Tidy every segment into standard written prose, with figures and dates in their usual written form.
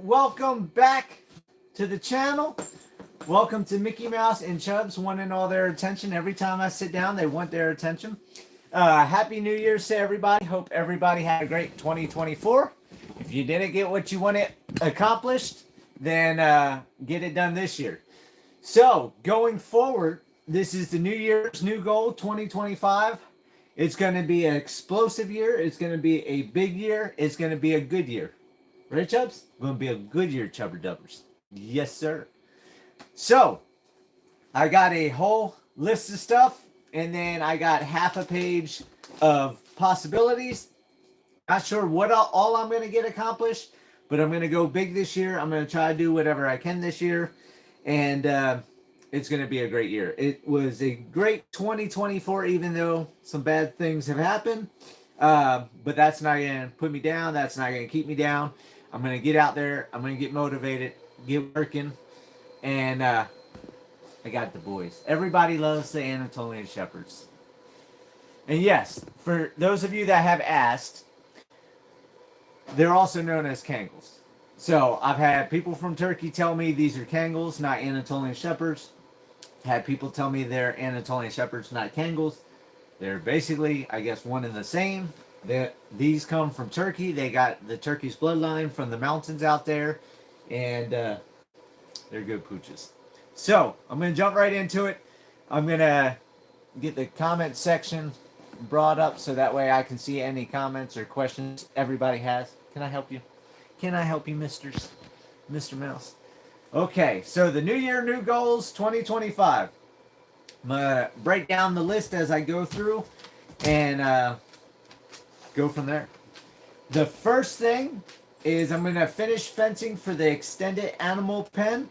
welcome back to the channel. Welcome to Mickey Mouse and Chubbs wanting all their attention. Every time I sit down, they want their attention. Happy New Year's to everybody. Hope everybody had a great 2024. If you didn't get what you wanted accomplished, then get it done this year. So, going forward, this is the New Year's new goal, 2025. It's going to be an explosive year. It's going to be a big year. It's going to be a good year. Right, Chubbs? Going to be a good year, Chubber Dubbers. Yes, sir. So, I got a whole list of stuff, and then I got half a page of possibilities. Not sure what all I'm going to get accomplished, but I'm going to go big this year. I'm going to try to do whatever I can this year, and it's going to be a great year. It was a great 2024, even though some bad things have happened, but that's not going to put me down. That's not going to keep me down. I'm going to get out there. I'm going to get motivated, get working, and I got the boys. Everybody loves the Anatolian Shepherds. And yes, for those of you that have asked, they're also known as Kangles. So I've had people from Turkey tell me these are Kangles, not Anatolian Shepherds. Had people tell me they're Anatolian Shepherds, not Kangles. They're basically, I guess, one and the same. These come from Turkey. They got the Turkish bloodline from the mountains out there. And they're good pooches. So, I'm going to jump right into it. I'm going to get the comment section brought up so that way I can see any comments or questions everybody has. Can I help you? Can I help you, Mr. Mouse? Okay, so the New Year, New Goals 2025. I'm going to break down the list as I go through and go from there. The first thing is I'm going to finish fencing for the extended animal pen.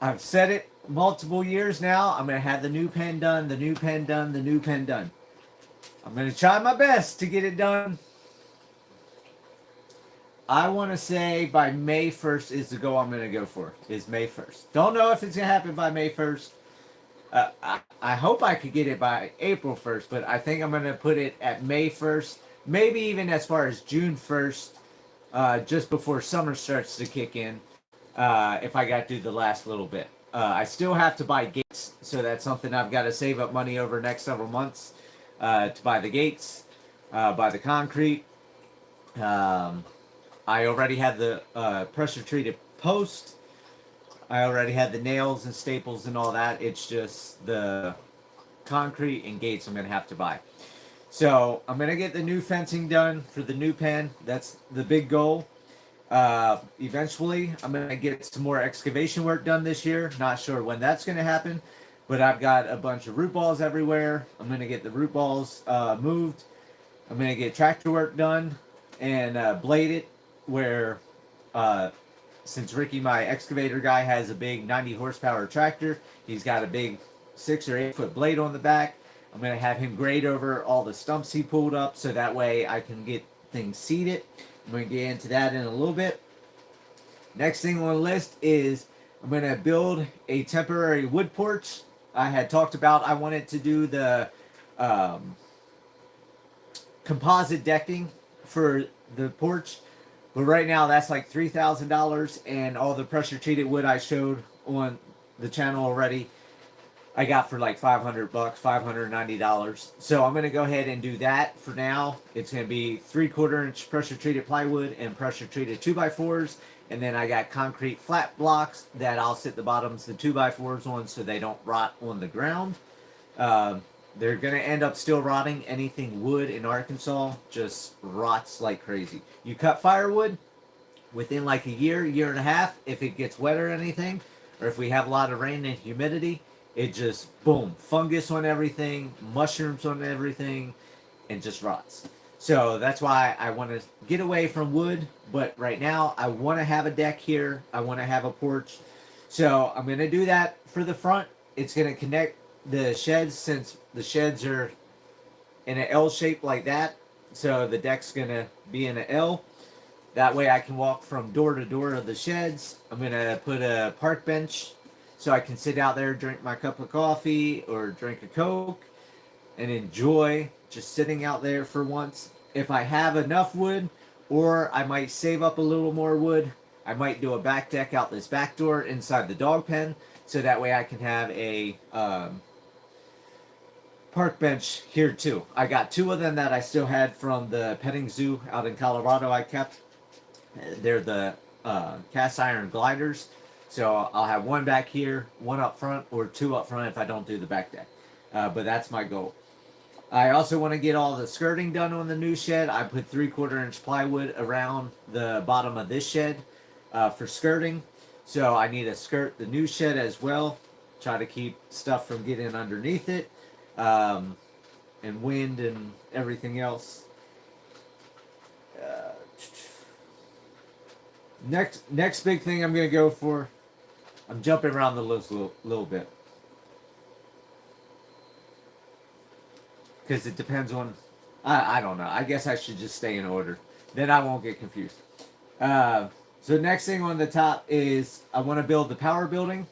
I've said it multiple years now. I'm going to have the new pen done, the new pen done, the new pen done. I'm going to try my best to get it done. I want to say by May 1st is the goal I'm going to go for, is May 1st. Don't know if it's going to happen by May 1st. I hope I could get it by April 1st, but I think I'm going to put it at May 1st, maybe even as far as June 1st, just before summer starts to kick in, if I got to do the last little bit. I still have to buy gates, so that's something I've got to save up money over the next several months to buy the gates, buy the concrete. I already had the pressure-treated post. I already had the nails and staples and all that. It's just the concrete and gates I'm going to have to buy. So I'm going to get the new fencing done for the new pen. That's the big goal. Eventually, I'm going to get some more excavation work done this year. Not sure when that's going to happen, but I've got a bunch of root balls everywhere. I'm going to get the root balls moved. I'm going to get tractor work done and blade it where... since Ricky, my excavator guy, has a big 90 horsepower tractor, he's got a big 6 or 8 foot blade on the back. I'm going to have him grade over all the stumps he pulled up so that way I can get things seeded. I'm going to get into that in a little bit. Next thing on the list is I'm going to build a temporary wood porch. I had talked about I wanted to do the composite decking for the porch. But right now, that's like $3,000, and all the pressure-treated wood I showed on the channel already, I got for like $500, $590. So I'm going to go ahead and do that for now. It's going to be 3/4 inch pressure-treated plywood and pressure-treated 2x4s, and then I got concrete flat blocks that I'll sit the bottoms of the 2x4s on so they don't rot on the ground. They're going to end up still rotting. Anything wood in Arkansas just rots like crazy. You cut firewood, within like a year, year and a half, if it gets wet or anything, or if we have a lot of rain and humidity, it just, boom, fungus on everything, mushrooms on everything, and just rots. So that's why I want to get away from wood, but right now I want to have a deck here. I want to have a porch. So I'm going to do that for the front. It's going to connect the sheds, since the sheds are in an L shape like that, so the deck's gonna be in an L. That way I can walk from door to door of the sheds. I'm gonna put a park bench so I can sit out there, drink my cup of coffee or drink a Coke and enjoy just sitting out there for once. If I have enough wood, or I might save up a little more wood. I might do a back deck out this back door inside the dog pen, so that way I can have a park bench here too. I got 2 of them that I still had from the petting zoo out in Colorado I kept. They're the cast iron gliders. So I'll have 1 back here, 1 up front, or 2 up front if I don't do the back deck. But that's my goal. I also want to get all the skirting done on the new shed. I put 3/4 inch plywood around the bottom of this shed for skirting. So I need to skirt the new shed as well. Try to keep stuff from getting underneath it. And wind and everything else. Next big thing I'm going to go for, I'm jumping around the list a little bit. Because it depends on, I don't know. I guess I should just stay in order. Then I won't get confused. So next thing on the top is I want to build the power building.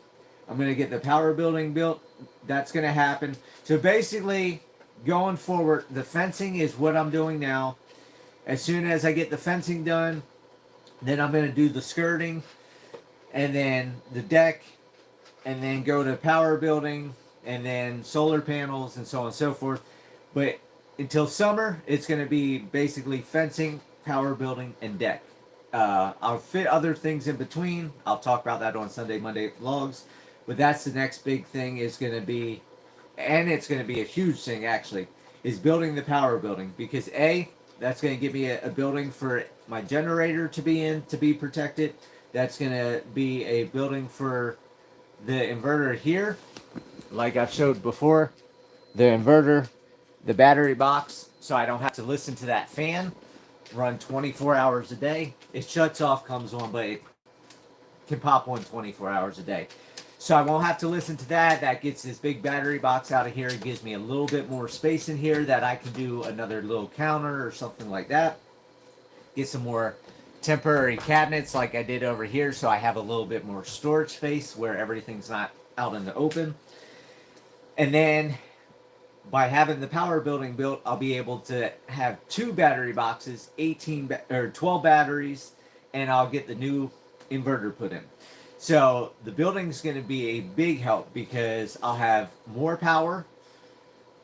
I'm going to get the power building built. That's going to happen. So basically, going forward, the fencing is what I'm doing now. As soon as I get the fencing done, then I'm going to do the skirting, and then the deck, and then go to power building, and then solar panels, and so on and so forth. But until summer, it's going to be basically fencing, power building, and deck. I'll fit other things in between. I'll talk about that on Sunday, Monday vlogs. But that's the next big thing is going to be, and it's going to be a huge thing actually, is building the power building. Because A, that's going to give me a building for my generator to be in, to be protected. That's going to be a building for the inverter here. Like I've showed before, the inverter, the battery box, so I don't have to listen to that fan run 24 hours a day. It shuts off, comes on, but it can pop on 24 hours a day. So I won't have to listen to that. That gets this big battery box out of here. It gives me a little bit more space in here that I can do another little counter or something like that. Get some more temporary cabinets like I did over here, so I have a little bit more storage space where everything's not out in the open. And then by having the power building built, I'll be able to have 2 battery boxes, 12 batteries, and I'll get the new inverter put in. So the building's going to be a big help because I'll have more power,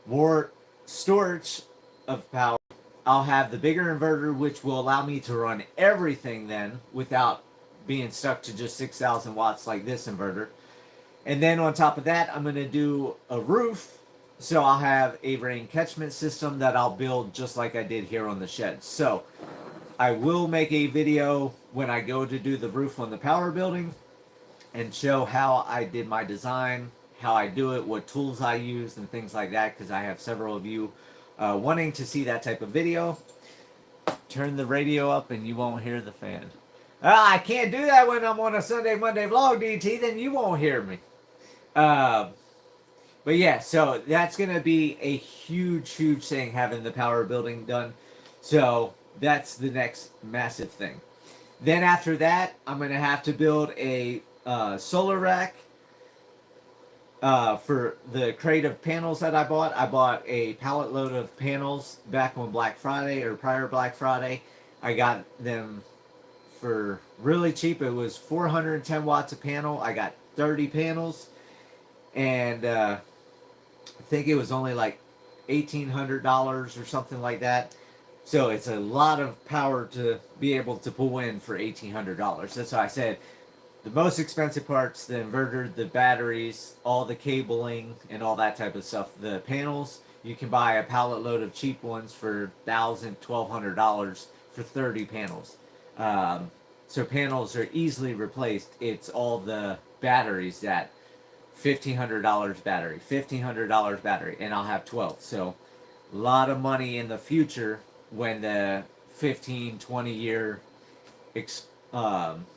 more storage of power. I'll have the bigger inverter, which will allow me to run everything then without being stuck to just 6,000 watts like this inverter. And then on top of that, I'm going to do a roof. So I'll have a rain catchment system that I'll build just like I did here on the shed. So I will make a video when I go to do the roof on the power building and show how I did my design, how I do it, what tools I use, and things like that, because I have several of you wanting to see that type of video. Turn the radio up and you won't hear the fan. I can't do that when I'm on a Sunday, Monday vlog, DT, then you won't hear me. But yeah, so that's going to be a huge, huge thing, having the power building done. So that's the next massive thing. Then after that, I'm going to have to build a solar rack for the crate of panels that I bought. I bought a pallet load of panels back on Black Friday or prior Black Friday. I got them for really cheap. It was 410 watts a panel. I got 30 panels, and I think it was only like $1,800 or something like that. So it's a lot of power to be able to pull in for $1,800. That's why I said the most expensive parts, the inverter, the batteries, all the cabling, and all that type of stuff. The panels, you can buy a pallet load of cheap ones for $1,000, $1,200 for 30 panels. So panels are easily replaced. It's all the batteries that $1,500 battery, $1,500 battery, and I'll have 12. So a lot of money in the future when the 15, 20 year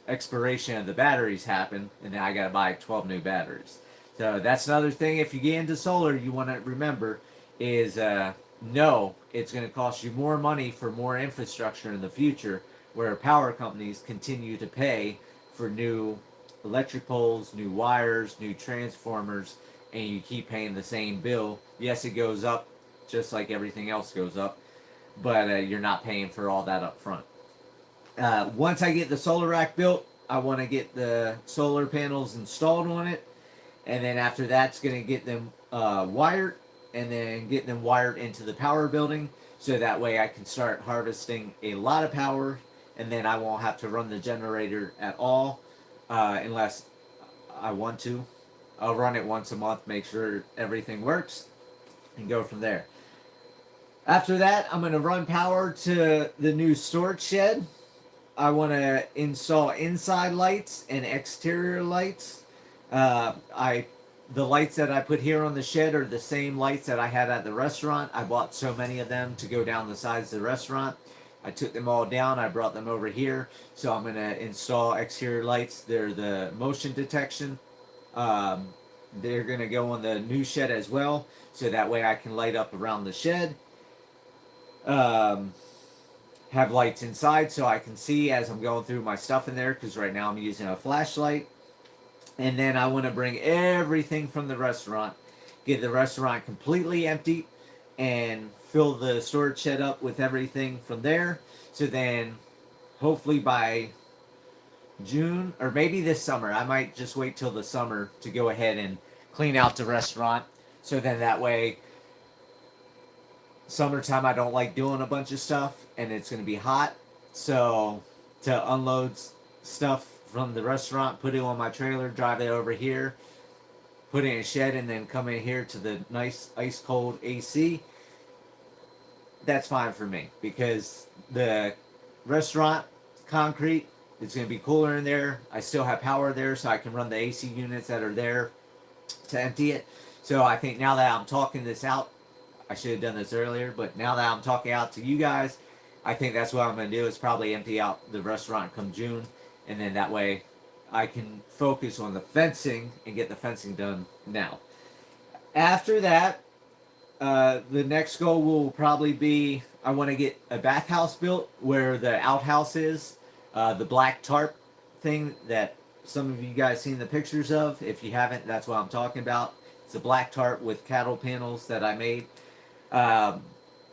expiration of the batteries happen, and then I gotta buy 12 new batteries. So that's another thing. If you get into solar, you want to remember is no, it's going to cost you more money for more infrastructure in the future, where power companies continue to pay for new electric poles, new wires, new transformers, and you keep paying the same bill. Yes, it goes up just like everything else goes up, but you're not paying for all that up front. Once I get the solar rack built, I want to get the solar panels installed on it, and then after that's going to get them wired, and then get them wired into the power building, so that way I can start harvesting a lot of power, and then I won't have to run the generator at all, unless I want to. I'll run it once a month, make sure everything works, and go from there. After that, I'm going to run power to the new storage shed. I want to install inside lights and exterior lights. The lights that I put here on the shed are the same lights that I had at the restaurant. I bought so many of them to go down the sides of the restaurant. I took them all down. I brought them over here. So I'm going to install exterior lights. They're the motion detection. They're going to go on the new shed as well. So that way I can light up around the shed. Have lights inside so I can see as I'm going through my stuff in there, because right now I'm using a flashlight. And then I want to bring everything from the restaurant, get the restaurant completely empty, and fill the storage shed up with everything from there. So then hopefully by June, or maybe this summer, I might just wait till the summer to go ahead and clean out the restaurant. So then that way, summertime I don't like doing a bunch of stuff, and it's going to be hot. So to unload stuff from the restaurant, put it on my trailer, drive it over here, put it in a shed, and then come in here to the nice ice cold AC. That's fine for me, because the restaurant concrete, it's going to be cooler in there. I still have power there, so I can run the AC units that are there to empty it. So I think now that I'm talking this out, I should have done this earlier, but now that I'm talking out to you guys, I think that's what I'm going to do, is probably empty out the restaurant come June, and then that way I can focus on the fencing and get the fencing done now. After that, the next goal will probably be, I want to get a bathhouse built where the outhouse is, the black tarp thing that some of you guys seen the pictures of. If you haven't, that's what I'm talking about. It's a black tarp with cattle panels that I made.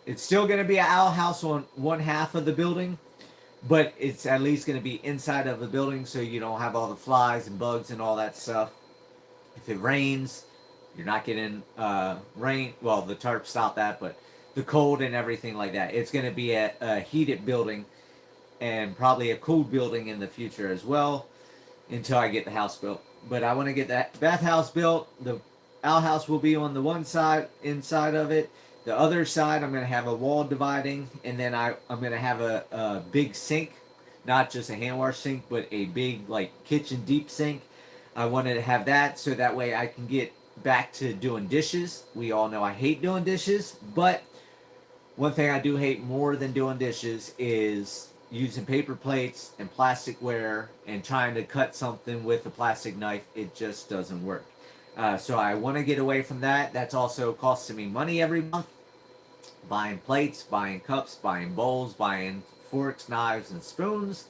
It's still going to be an outhouse on one half of the building, but it's at least going to be inside of the building, so you don't have all the flies and bugs and all that stuff. If it rains, you're not getting rain. Well, the tarp stopped that, but the cold and everything like that. It's going to be a heated building, and probably a cooled building in the future as well, until I get the house built. But I want to get that bathhouse built. The outhouse will be on the one side, inside of it. The other side, I'm going to have a wall dividing, and then I'm going to have a big sink, not just a hand wash sink, but a big like kitchen deep sink. I wanted to have that so that way I can get back to doing dishes. We all know I hate doing dishes, but one thing I do hate more than doing dishes is using paper plates and plasticware and trying to cut something with a plastic knife. It just doesn't work. So I want to get away from that. That's also costing me money every month. Buying plates, buying cups, buying bowls, buying forks, knives, and spoons.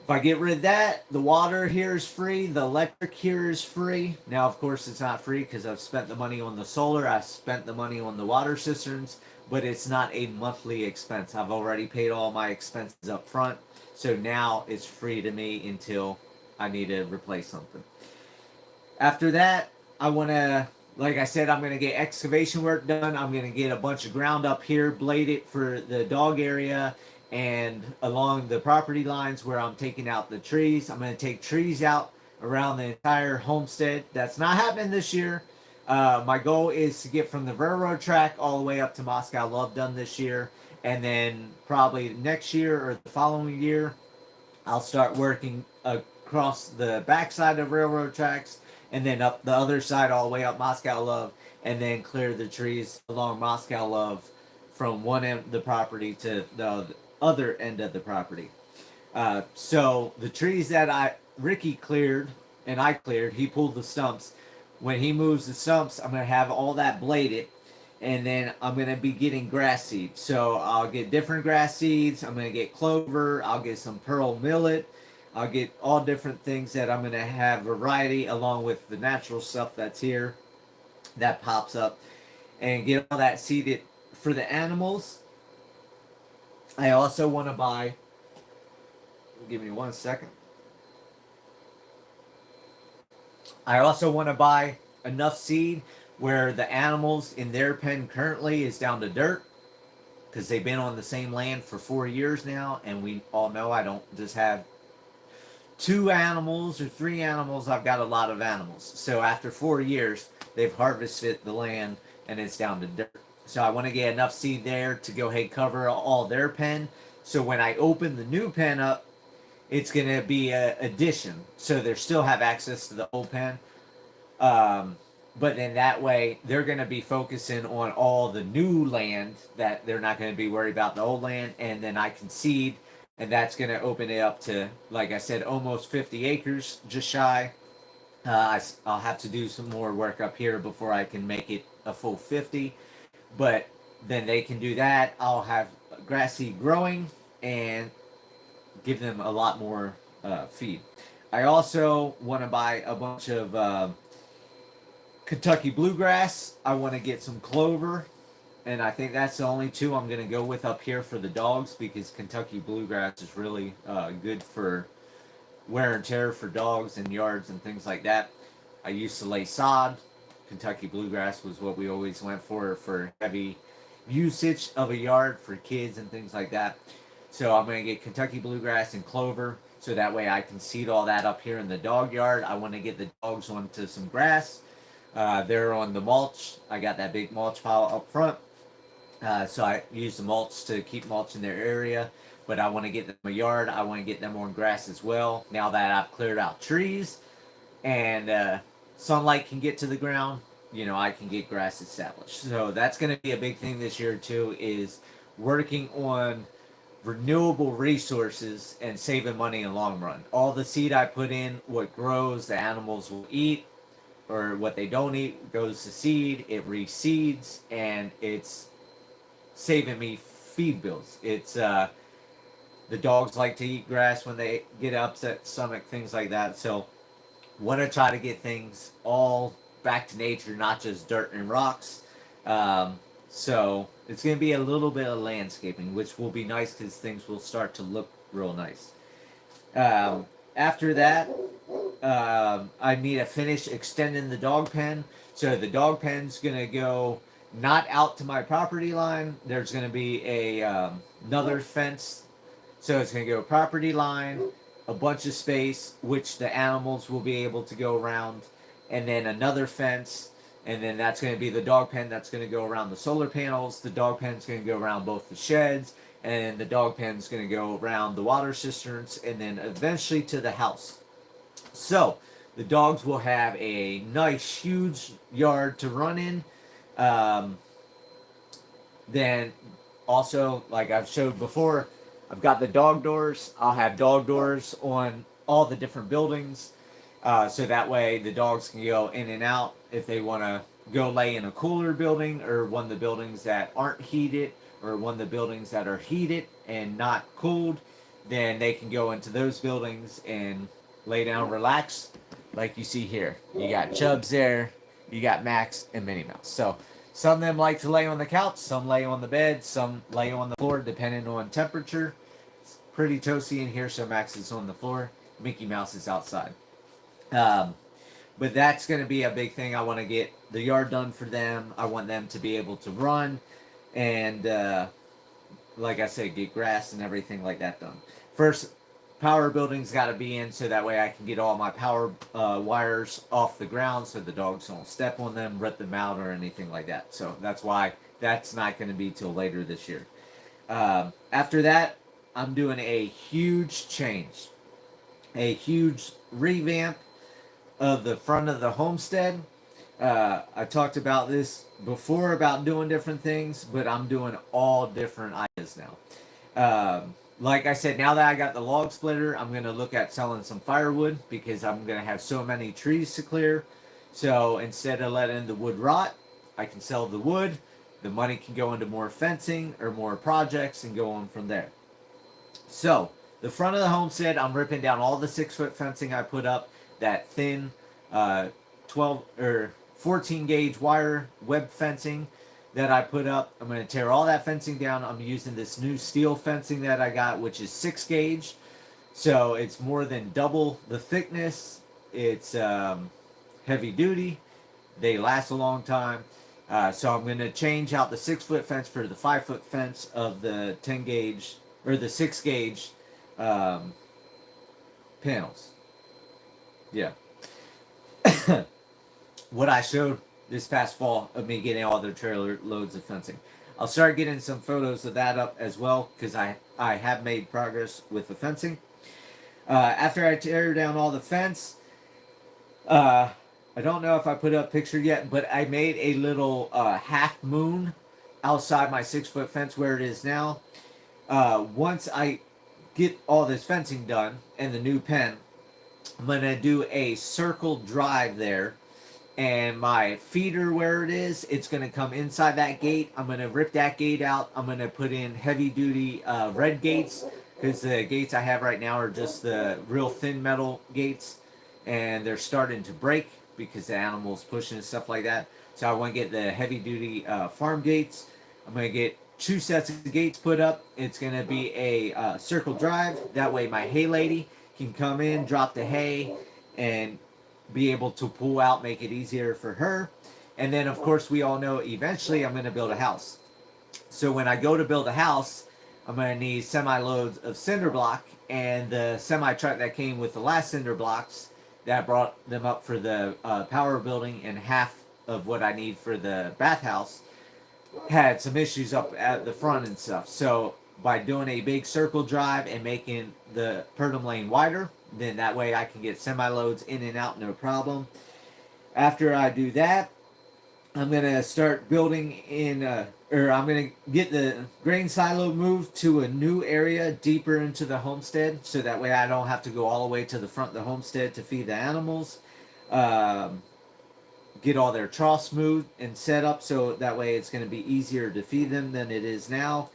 If I get rid of that, the water here is free. The electric here is free. Now, of course, it's not free because I've spent the money on the solar. I've spent the money on the water cisterns, but it's not a monthly expense. I've already paid all my expenses up front. So now it's free to me until I need to replace something. After that, I want to, like I said, I'm going to get excavation work done. I'm going to get a bunch of ground up here, blade it for the dog area, and along the property lines where I'm taking out the trees. I'm going to take trees out around the entire homestead. That's not happening this year. My goal is to get from the railroad track all the way up to Moscow Love done this year. And then probably next year or the following year, I'll start working across the backside of railroad tracks, and then up the other side all the way up Moscow Love, and then clear the trees along Moscow Love from one end of the property to the other end of the property. So the trees that Ricky cleared and I cleared, he pulled the stumps. When he moves the stumps, I'm going to have all that bladed, and then I'm going to be getting grass seed. So I'll get different grass seeds. I'm going to get clover. I'll get some pearl millet. I'll get all different things that I'm going to have variety along with the natural stuff that's here that pops up, and get all that seeded for the animals. I also want to buy Give me 1 second. I also want to buy enough seed where the animals in their pen currently is down to dirt, because they've been on the same land for 4 years now, and we all know I don't just have 2 animals or 3 animals. I've got a lot of animals. So after 4 years, they've harvested the land and it's down to dirt. So I want to get enough seed there to go ahead and cover all their pen. So when I open the new pen up, it's going to be an addition. So they still have access to the old pen. But then that way, they're going to be focusing on all the new land that they're not going to be worried about the old land. And then I can seed, and that's going to open it up to, like I said, almost 50 acres, just shy. I'll have to do some more work up here before I can make it a full 50. But then they can do that. I'll have grass seed growing and give them a lot more feed. I also want to buy a bunch of Kentucky bluegrass. I want to get some clover, and I think that's the only 2 I'm going to go with up here for the dogs, because Kentucky bluegrass is really good for wear and tear for dogs and yards and things like that. I used to lay sod. Kentucky bluegrass was what we always went for heavy usage of a yard for kids and things like that. So I'm going to get Kentucky bluegrass and clover, so that way I can seed all that up here in the dog yard. I want to get the dogs onto some grass. They're on the mulch. I got that big mulch pile up front. So I use the mulch to keep mulch in their area. But I want to get them a yard. I want to get them on grass as well. Now that I've cleared out trees and sunlight can get to the ground, I can get grass established. So that's going to be a big thing this year too, is working on renewable resources and saving money in the long run. All the seed I put in, what grows, the animals will eat, or what they don't eat goes to seed. It reseeds, and it's saving me feed bills. It's the dogs like to eat grass when they get upset stomach, things like that. So want to try to get things all back to nature, not just dirt and rocks. So it's going to be a little bit of landscaping, which will be nice because things will start to look real nice. After that, I need to finish extending the dog pen. So the dog pen's going to go not out to my property line. There's going to be another fence. So it's going to go property line, a bunch of space, which the animals will be able to go around, and then another fence. And then that's going to be the dog pen that's going to go around the solar panels. The dog pen's going to go around both the sheds, and the dog pen's going to go around the water cisterns, and then eventually to the house. So the dogs will have a nice huge yard to run in. Then also, like I've showed before, I've got the dog doors. I'll have dog doors on all the different buildings. So that way the dogs can go in and out if they want to go lay in a cooler building, or one of the buildings that aren't heated, or one of the buildings that are heated and not cooled. Then they can go into those buildings and lay down, relax, like you see here. You got Chubbs there, you got Max and Minnie Mouse. So some of them like to lay on the couch, some lay on the bed, some lay on the floor, depending on temperature. It's pretty toasty in here, so Max is on the floor. Mickey Mouse is outside. But that's going to be a big thing. I want to get the yard done for them. I want them to be able to run and, like I said, get grass and everything like that done. First, power building's got to be in, so that way I can get all my power wires off the ground so the dogs don't step on them, rip them out, or anything like that. So that's why that's not going to be till later this year. After that, I'm doing a huge change, a huge revamp of the front of the homestead. I talked about this before about doing different things, but I'm doing all different ideas now. Like I said, now that I got the log splitter, I'm going to look at selling some firewood, because I'm going to have so many trees to clear. So instead of letting the wood rot, I can sell the wood. The money can go into more fencing or more projects and go on from there. So the front of the homestead, I'm ripping down all the 6-foot fencing I put up, that thin 12 or 14 gauge wire web fencing that I put up. I'm going to tear all that fencing down. I'm using this new steel fencing that I got, which is 6 gauge. So it's more than double the thickness. It's heavy duty. They last a long time. So I'm going to change out the 6-foot fence for the 5-foot fence of the 10 gauge or the 6 gauge um, panels. Yeah. What I showed this past fall of me getting all the trailer loads of fencing. I'll start getting some photos of that up as well because I have made progress with the fencing. After I tear down all the fence, I don't know if I put up a picture yet, but I made a little half moon outside my 6-foot fence where it is now. Once I get all this fencing done and the new pen, I'm going to do a circle drive there. And my feeder where it is, it's going to come inside that gate. I'm going to rip that gate out. I'm going to put in heavy duty red gates because the gates I have right now are just the real thin metal gates. And they're starting to break because the animals pushing and stuff like that. So I want to get the heavy duty farm gates. I'm going to get 2 sets of gates put up. It's going to be a circle drive. That way my hay lady can come in, drop the hay, and be able to pull out, make it easier for her. And then of course we all know eventually I'm going to build a house. So when I go to build a house, I'm going to need semi loads of cinder block, and the semi truck that came with the last cinder blocks that brought them up for the power building and half of what I need for the bathhouse had some issues up at the front and stuff. So by doing a big circle drive and making the Purdom Lane wider, then that way I can get semi-loads in and out no problem. After I do that, I'm going to start building in, I'm going to get the grain silo moved to a new area deeper into the homestead, so that way I don't have to go all the way to the front of the homestead to feed the animals. Get all their troughs moved and set up, so that way it's going to be easier to feed them than it is now.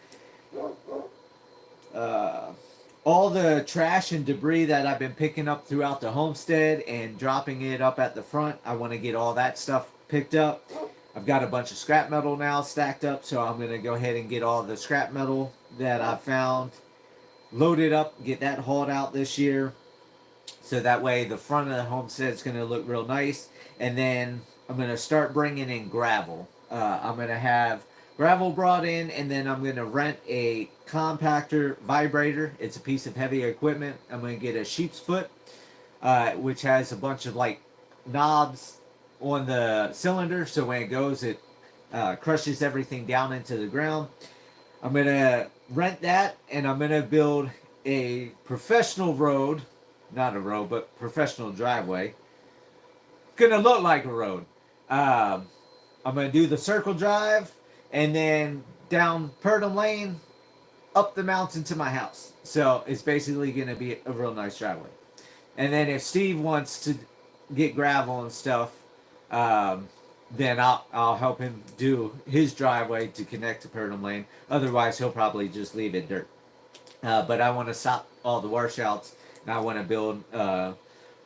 All the trash and debris that I've been picking up throughout the homestead and dropping it up at the front, I want to get all that stuff picked up. I've got a bunch of scrap metal now stacked up, so I'm going to go ahead and get all the scrap metal that I found loaded up, get that hauled out this year, so that way the front of the homestead is going to look real nice. And then I'm going to start bringing in gravel. I'm going to have gravel brought in, and then I'm going to rent a compactor vibrator. It's a piece of heavy equipment. I'm going to get a sheep's foot, which has a bunch of like knobs on the cylinder, so when it goes, it crushes everything down into the ground. I'm going to rent that, and I'm going to build a professional road, not a road, but professional driveway. Going to look like a road. I'm going to do the circle drive, and then down Purdom Lane, up the mountain to my house. So it's basically going to be a real nice driveway. And then if Steve wants to get gravel and stuff, then I'll help him do his driveway to connect to Purdom Lane. Otherwise, he'll probably just leave it dirt. But I want to stop all the washouts, and I want to build a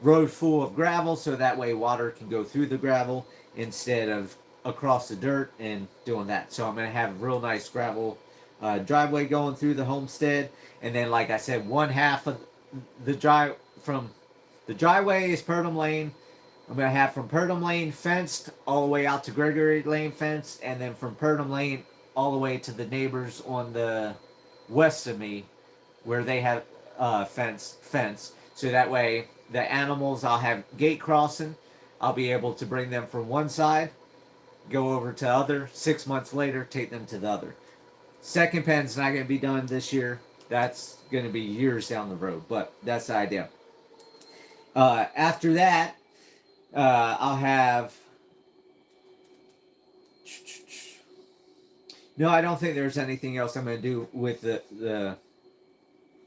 road full of gravel, so that way water can go through the gravel instead of across the dirt and doing that. So I'm going to have a real nice gravel driveway going through the homestead. And then, like I said, one half of the drive from the driveway is Purdom Lane. I'm going to have from Purdom Lane fenced all the way out to Gregory Lane fenced, and then from Purdom Lane all the way to the neighbors on the west of me where they have fence. So that way the animals, I'll have gate crossing. I'll be able to bring them from one side, go over to the other. 6 months later, take them to the other. Second pen's not going to be done this year. That's going to be years down the road, but that's the idea. After that, I'll have... No, I don't think there's anything else I'm going to do with the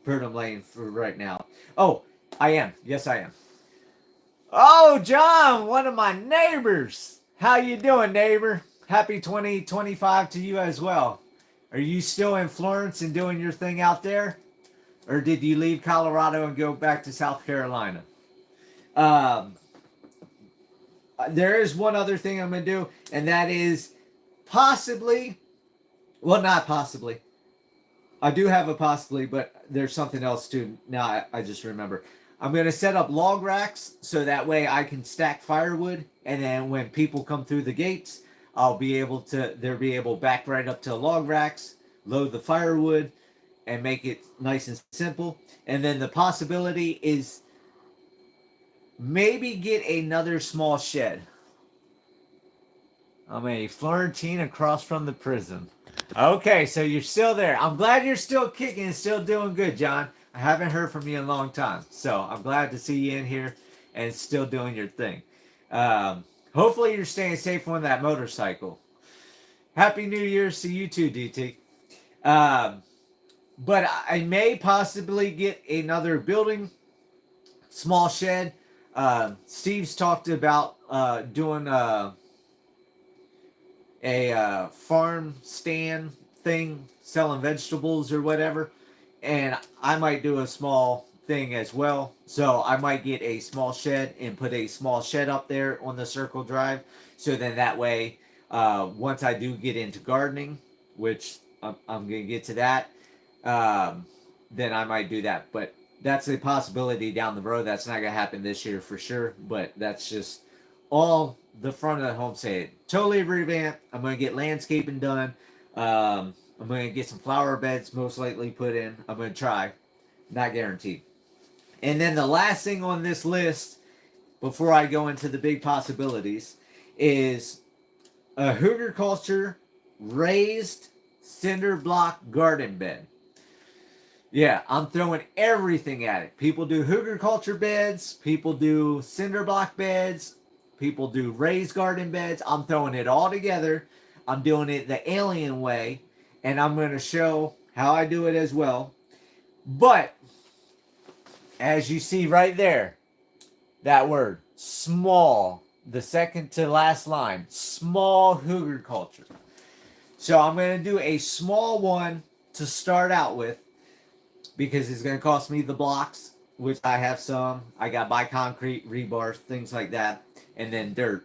Purdom Lane for right now. Oh, I am. Yes, I am. Oh, John, one of my neighbors. How you doing, neighbor? Happy 2025 to you as well. Are you still in Florence and doing your thing out there? Or did you leave Colorado and go back to South Carolina? There is one other thing I'm going to do, and that is possibly, well, not possibly. I do have a possibly, but there's something else too. Now I just remember. I'm going to set up log racks so that way I can stack firewood, and then when people come through the gates, I'll be able to, they'll be able to back right up to log racks, load the firewood, and make it nice and simple. And then the possibility is maybe get another small shed. I'm a Florentine across from the prison. Okay, so you're still there. I'm glad you're still kicking and still doing good, John. I haven't heard from you in a long time. So I'm glad to see you in here and still doing your thing. Hopefully you're staying safe on that motorcycle. Happy New Year's to you too, DT. But I may possibly get another building, small shed. Steve's talked about doing a farm stand thing, selling vegetables or whatever, and I might do a small thing as well. So I might get a small shed and put a small shed up there on the circle drive, so then that way once I do get into gardening, which I'm gonna get to that, then I might do that. But that's a possibility down the road. That's not gonna happen this year for sure, but that's just all the front of the homestead. Totally revamped. I'm going to get landscaping done. I'm going to get some flower beds most likely put in. I'm going to try. Not guaranteed. And then the last thing on this list, before I go into the big possibilities, is a horticulture raised cinder block garden bed. Yeah, I'm throwing everything at it. People do horticulture beds. People do cinder block beds. People do raised garden beds. I'm throwing it all together. I'm doing it the alien way. And I'm going to show how I do it as well. But, as you see right there, that word, small, the second to last line, small horticulture. So I'm going to do a small one to start out with, because it's going to cost me the blocks, which I have some. I got to buy concrete, rebar, things like that, and then dirt.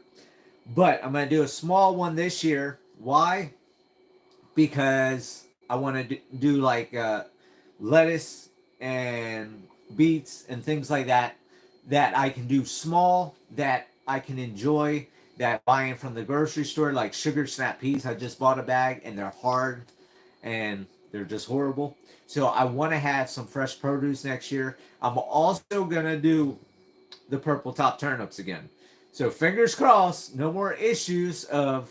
But I'm going to do a small one this year. Why? Because I want to do like lettuce and beets and things like that, that I can do small, that I can enjoy, that buying from the grocery store, like sugar snap peas. I just bought a bag and they're hard and they're just horrible. So I want to have some fresh produce next year. I'm also going to do the purple top turnips again. So fingers crossed, no more issues of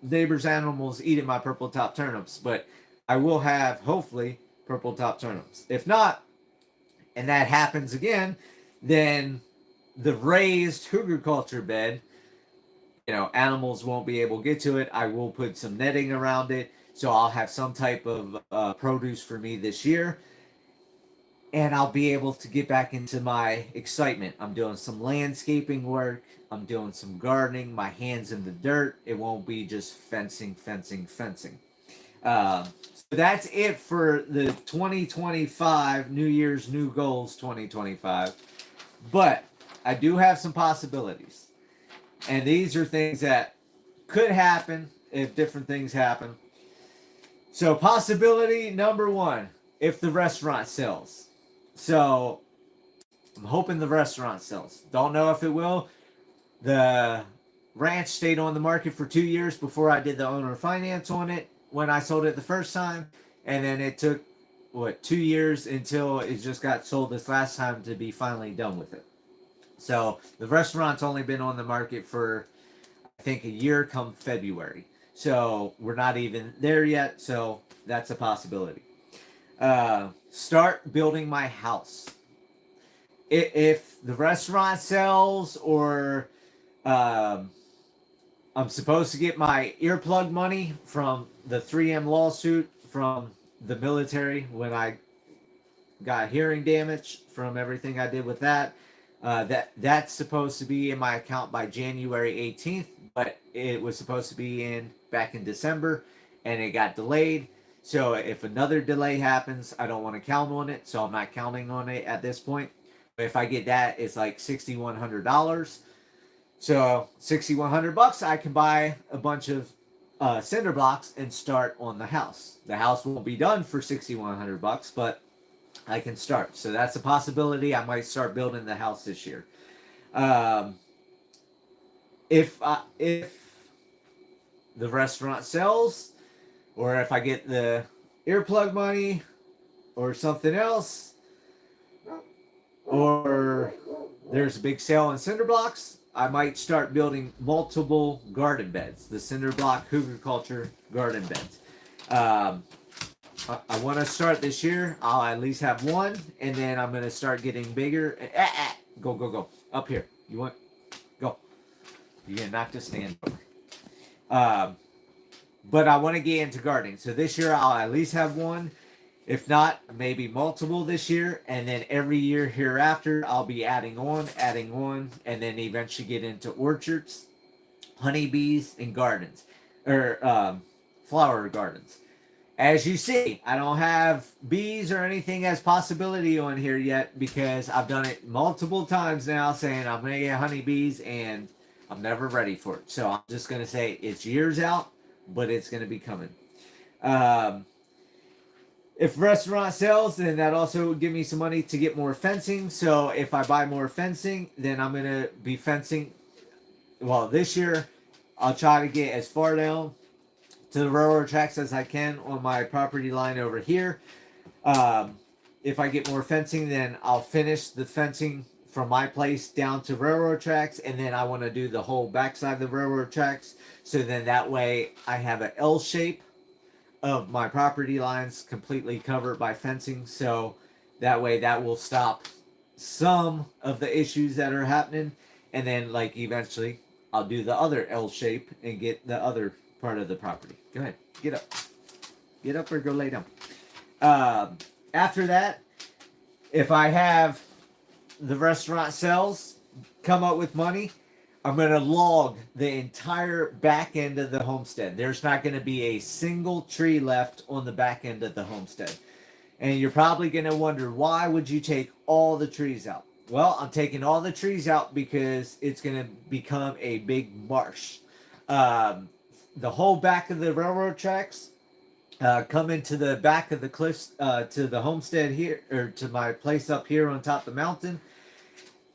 neighbors' animals eating my purple top turnips. But I will have, hopefully, purple top turnips. If not, and that happens again, then the raised horticulture bed, animals won't be able to get to it. I will put some netting around it. So I'll have some type of produce for me this year. And I'll be able to get back into my excitement. I'm doing some landscaping work. I'm doing some gardening. My hands in the dirt. It won't be just fencing. So that's it for the 2025 New Year's New Goals 2025. But I do have some possibilities. And these are things that could happen if different things happen. So possibility number one, if the restaurant sells. So I'm hoping the restaurant sells. Don't know if it will. The ranch stayed on the market for 2 years before I did the owner finance on it when I sold it the first time. And then it took, 2 years until it just got sold this last time to be finally done with it. So the restaurant's only been on the market for, I think, a year come February. So we're not even there yet. So that's a possibility. Start building my house. If the restaurant sells, or I'm supposed to get my earplug money from the 3M lawsuit from the military when I got hearing damage from everything I did with that. That's supposed to be in my account by January 18th, but it was supposed to be back in December, and it got delayed. So if another delay happens, I don't want to count on it, so I'm not counting on it at this point. But if I get that, it's like $6,100. So $6,100, I can buy a bunch of cinder blocks and start on the house. The house won't be done for $6,100, but I can start. So that's a possibility. I might start building the house this year. Um, if the restaurant sells, or if I get the earplug money or something else, or there's a big sale on cinder blocks, I might start building multiple garden beds, the cinder block hugelkultur garden beds. I want to start this year. I'll at least have one, and then I'm going to start getting bigger. Go. Up here. You want? Go. You're going to knock the stand over. But I want to get into gardening. So this year I'll at least have one. If not, maybe multiple this year. And then every year hereafter, I'll be adding on, and then eventually get into orchards, honeybees, and gardens. Or flower gardens. As you see, I don't have bees or anything as possibility on here yet because I've done it multiple times now saying I'm going to get honeybees and I'm never ready for it. So I'm just going to say it's years out, but it's going to be coming. If restaurant sells, then that also would give me some money to get more fencing. So if I buy more fencing, then I'm going to be fencing. Well, this year, I'll try to get as far down to the railroad tracks as I can on my property line over here. If I get more fencing, then I'll finish the fencing from my place down to railroad tracks, and then I want to do the whole backside of the railroad tracks. So then that way I have an L shape of my property lines completely covered by fencing. So that way that will stop some of the issues that are happening. And then like eventually I'll do the other L shape and get the other part of the property. Go ahead. Get up. Get up or go lay down. After that, if I have the restaurant sales, come up with money, I'm going to log the entire back end of the homestead. There's not going to be a single tree left on the back end of the homestead. And you're probably going to wonder, why would you take all the trees out? Well, I'm taking all the trees out because it's going to become a big marsh. The whole back of the railroad tracks come into the back of the cliffs to the homestead here, or to my place up here on top of the mountain.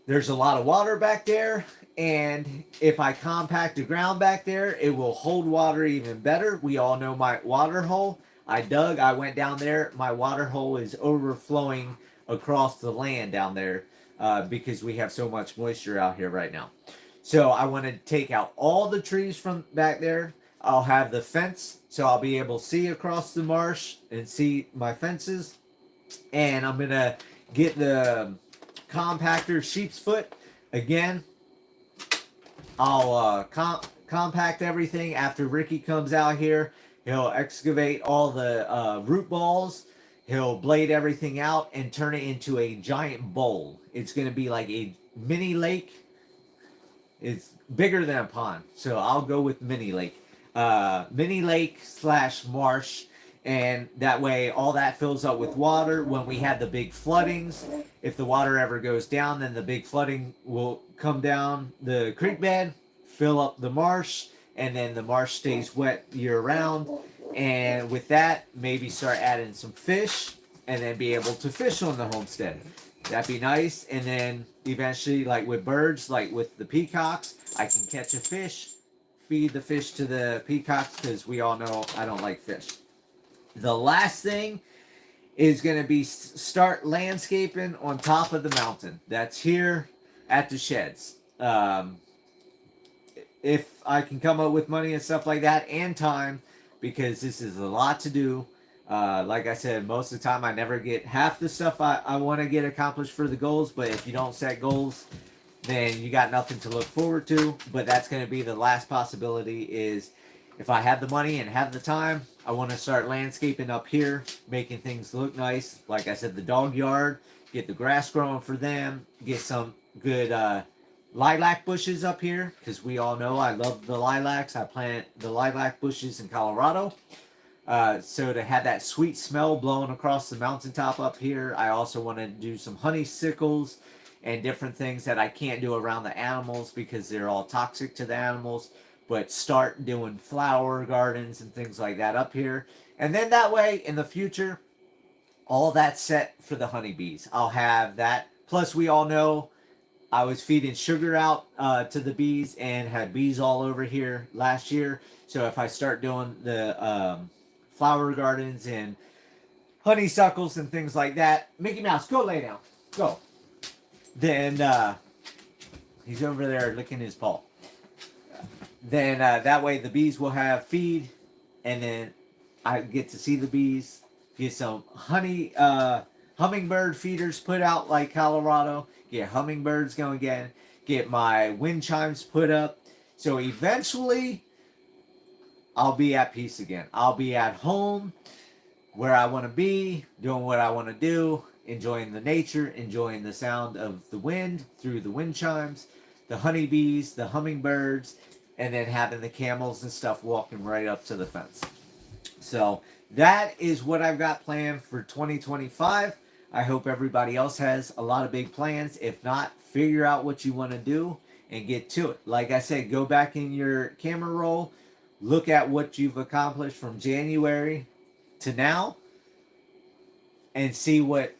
There's a lot of water back there, and if I compact the ground back there, it will hold water even better. We all know my water hole. I went down there. My water hole is overflowing across the land down there because we have so much moisture out here right now. So I want to take out all the trees from back there. I'll have the fence, so I'll be able to see across the marsh and see my fences. And I'm going to get the compactor sheep's foot. Again, I'll compact everything after Ricky comes out here. He'll excavate all the root balls. He'll blade everything out and turn it into a giant bowl. It's going to be like a mini lake. It's bigger than a pond, so I'll go with mini lake. Mini lake / marsh, and that way all that fills up with water. When we have the big floodings, if the water ever goes down, then the big flooding will come down the creek bed, fill up the marsh, and then the marsh stays wet year round. And with that, maybe start adding some fish and then be able to fish on the homestead. That'd be nice. And then eventually, like with birds, like with the peacocks, I can catch a fish, feed the fish to the peacocks, because we all know I don't like fish. The last thing is going to be start landscaping on top of the mountain. That's here at the sheds. If I can come up with money and stuff like that and time, because this is a lot to do. Like I said, most of the time I never get half the stuff I want to get accomplished for the goals. But if you don't set goals, then you got nothing to look forward to. But that's going to be the last possibility, is if I have the money and have the time, I want to start landscaping up here, making things look nice. Like I said, the dog yard, get the grass growing for them, get some good lilac bushes up here, because we all know I love the lilacs. I plant the lilac bushes in Colorado. So to have that sweet smell blowing across the mountaintop up here. I also want to do some honeysuckles and different things that I can't do around the animals because they're all toxic to the animals. but start doing flower gardens and things like that up here. And then that way in the future, all that's set for the honeybees. I'll have that. Plus, we all know I was feeding sugar out to the bees and had bees all over here last year. So if I start doing the flower gardens and honeysuckles and things like that, Mickey Mouse, go lay down. Go. Then he's over there licking his paw. Then that way the bees will have feed, and then I get to see the bees, get some hummingbird feeders put out like Colorado, get hummingbirds going again, get my wind chimes put up. So eventually I'll be at peace again. I'll be at home where I want to be, doing what I want to do, enjoying the nature, enjoying the sound of the wind through the wind chimes, the honeybees, the hummingbirds, and then having the camels and stuff walking right up to the fence. So that is what I've got planned for 2025. I hope everybody else has a lot of big plans. If not, figure out what you want to do and get to it. Like I said, go back in your camera roll, look at what you've accomplished from January to now, and see what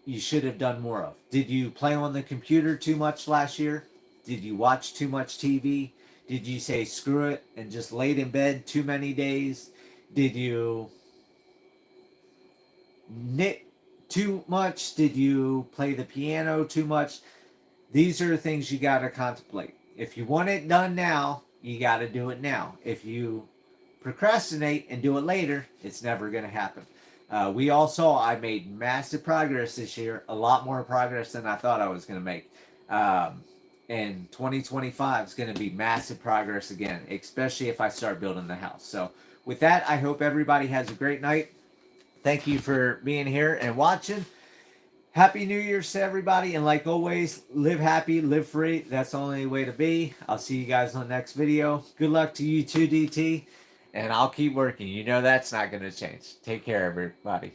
you should have done more of. Did you play on the computer too much last year? Did you watch too much TV? Did you say screw it and just laid in bed too many days? Did you knit too much? Did you play the piano too much? These are things you got to contemplate. If you want it done now, you got to do it now. If you procrastinate and do it later, it's never going to happen. We all saw I made massive progress this year, a lot more progress than I thought I was going to make. And 2025 is going to be massive progress again, especially if I start building the house. So with that, I hope everybody has a great night. Thank you for being here and watching. Happy New Year's to everybody. And like always, live happy, live free. That's the only way to be. I'll see you guys on the next video. Good luck to you too, DT. And I'll keep working. You know that's not going to change. Take care, everybody.